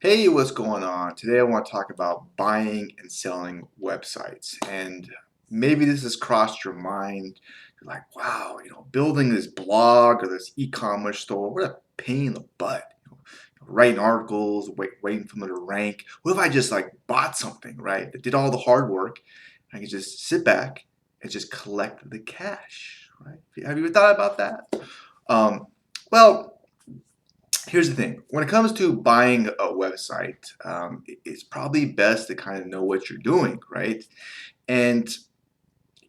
Hey, what's going on? Today I want to talk about buying and selling websites. And maybe this has crossed your mind. You're like, wow, building this blog or this e-commerce store, what a pain in the butt. Writing articles, waiting for them to rank. What if I just like bought something, right? That did all the hard work. I could just sit back and just collect the cash, right? Have you ever thought about that? Um, well, here's the thing. When it comes to buying a website, it's probably best to kind of know what you're doing, right? And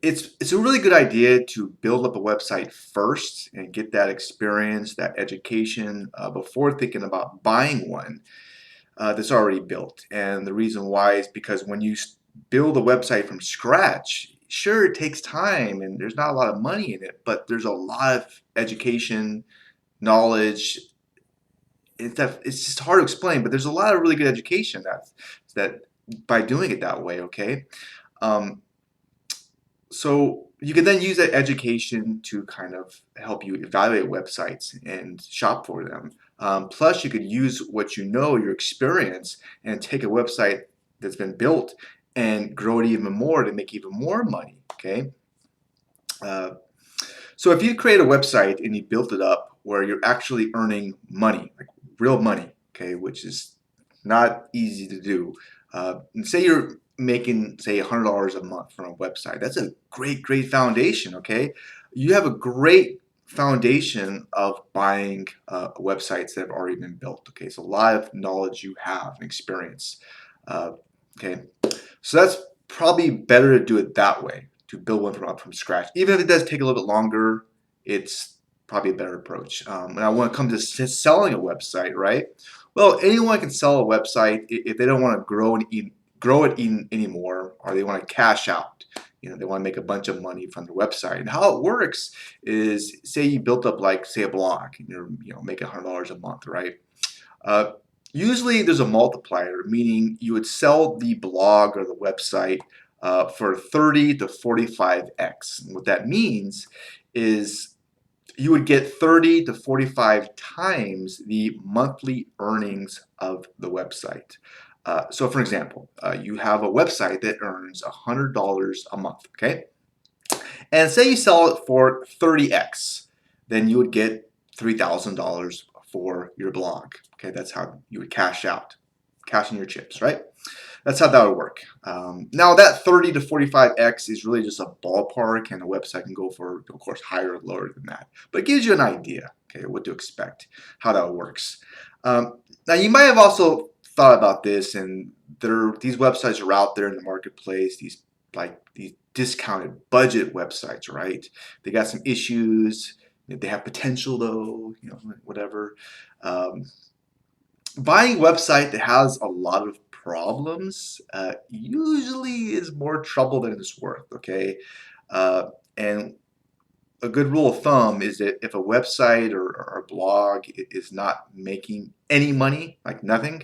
it's a really good idea to build up a website first and get that experience, that education before thinking about buying one that's already built. And the reason why is because when you build a website from scratch, sure, it takes time and there's not a lot of money in it, but there's a lot of education, knowledge. It's just hard to explain, but there's a lot of really good education that by doing it that way. Okay, um, so you can then use that education to kind of help you evaluate websites and shop for them. Plus, you could use what you know, your experience, and take a website that's been built and grow it even more to make even more money. Okay. Uh, so if you create a website and you built it up where you're actually earning money, like real money, okay, which is not easy to do. And say you're making, say, $100 a month from a website. That's a great foundation, okay? You have a great foundation of buying websites that have already been built, okay? So a lot of knowledge you have and experience, uh, okay? So that's probably better to do it that way, to build one from scratch. Even if it does take a little bit longer, it's probably a better approach. Now, when it comes to selling a website, right? Well, anyone can sell a website if they don't want to grow it anymore, or they want to cash out. They want to make a bunch of money from the website. And how it works is, say you built up like, say, a blog, and you're making $100 a month, right? Uh, Usually there's a multiplier, meaning you would sell the blog or the website for 30 to 45x. And what that means is you would get 30 to 45 times the monthly earnings of the website. So for example, you have a website that earns $100 a month, okay? And say you sell it for 30x, then you would get $3,000 for your blog. Okay, that's how you would cash in your chips, right? That's how that would work. Now that 30 to 45x is really just a ballpark, and the website can go for, of course, higher or lower than that. But it gives you an idea, okay, what to expect, how that works. Now you might have also thought about this, and these websites are out there in the marketplace. These discounted budget websites, right? They got some issues. They have potential though, whatever. Um, Buying a website that has a lot of problems usually is more trouble than it's worth, okay? And a good rule of thumb is that if a website or a blog is not making any money, like nothing,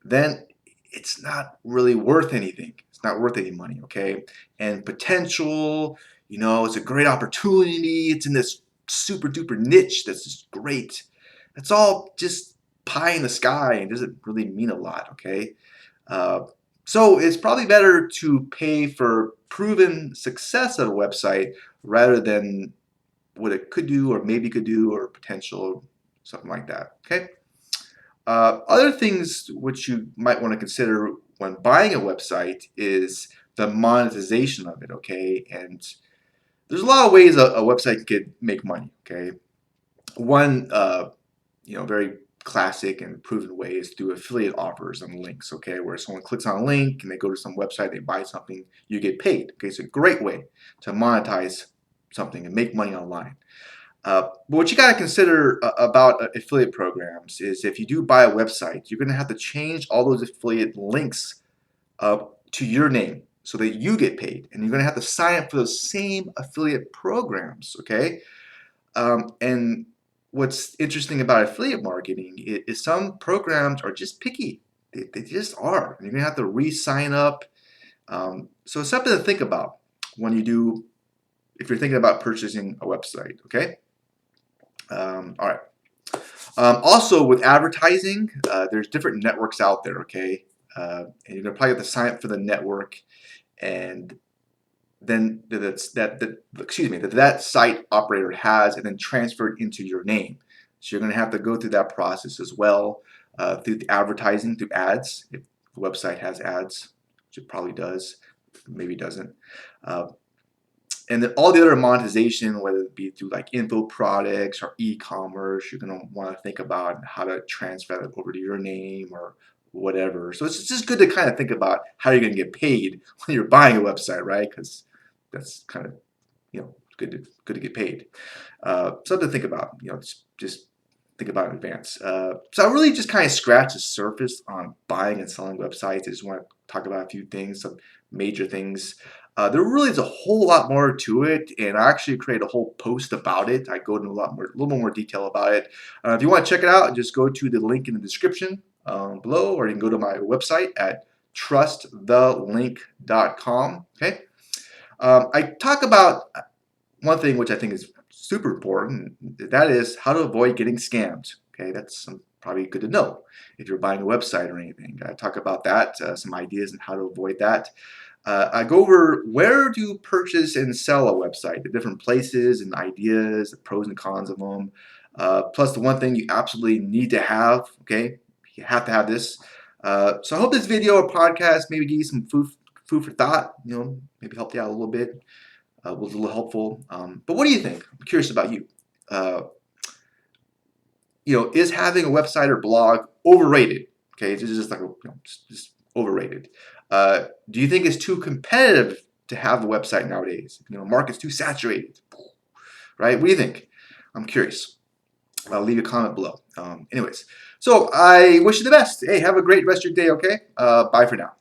then it's not really worth anything. It's not worth any money, okay? And potential, it's a great opportunity. It's in this super duper niche that's just great. It's all just pie in the sky and doesn't really mean a lot, okay? Uh, so it's probably better to pay for proven success of a website rather than what it could do or maybe could do or potential, something like that, okay? Other things which you might want to consider when buying a website is the monetization of it, okay? And there's a lot of ways a website could make money, okay? One, very classic and proven way is through affiliate offers and links, okay? Where someone clicks on a link and they go to some website, they buy something, you get paid, okay? It's a great way to monetize something and make money online. But what you got to consider about affiliate programs is if you do buy a website, you're going to have to change all those affiliate links to your name so that you get paid. And you're going to have to sign up for those same affiliate programs, okay? And what's interesting about affiliate marketing is some programs are just picky. They just are. And you're going to have to re-sign up. So it's something to think about when if you're thinking about purchasing a website, okay? All right. Also, with advertising, there's different networks out there, okay? And you're gonna probably have to sign up for the network, and then that site operator has, and then transfer it into your name. So you're gonna have to go through that process as well, through the advertising, through ads. If the website has ads, which it probably does, maybe doesn't. Uh, and then all the other monetization, whether it be through like info products or e-commerce, you're gonna want to think about how to transfer that over to your name or whatever. So it's just good to kind of think about how you're gonna get paid when you're buying a website, right? Because that's kind of, good to get paid. Something to think about. Just think about in advance. So I really just kind of scratched the surface on buying and selling websites. I just want to talk about a few things, some major things. There really is a whole lot more to it, and I actually created a whole post about it. I go into a little more detail about it. If you want to check it out, just go to the link in the description below, or you can go to my website at trustthelink.com. Okay. I talk about one thing which I think is super important. That is how to avoid getting scammed. Okay, that's probably good to know if you're buying a website or anything. I talk about that, some ideas on how to avoid that. I go over where to purchase and sell a website, the different places and ideas, the pros and cons of them. Plus, the one thing you absolutely need to have. Okay, you have to have this. So I hope this video or podcast maybe give you some food for thought. Maybe helped you out a little bit. Was a little helpful. But what do you think? I'm curious about you. Uh, is having a website or blog overrated? Okay, it's just like just overrated. Do you think it's too competitive to have a website nowadays? Market's too saturated, right? What do you think? I'm curious. Leave a comment below. Anyways, so I wish you the best. Hey, have a great rest of your day. Okay, bye for now.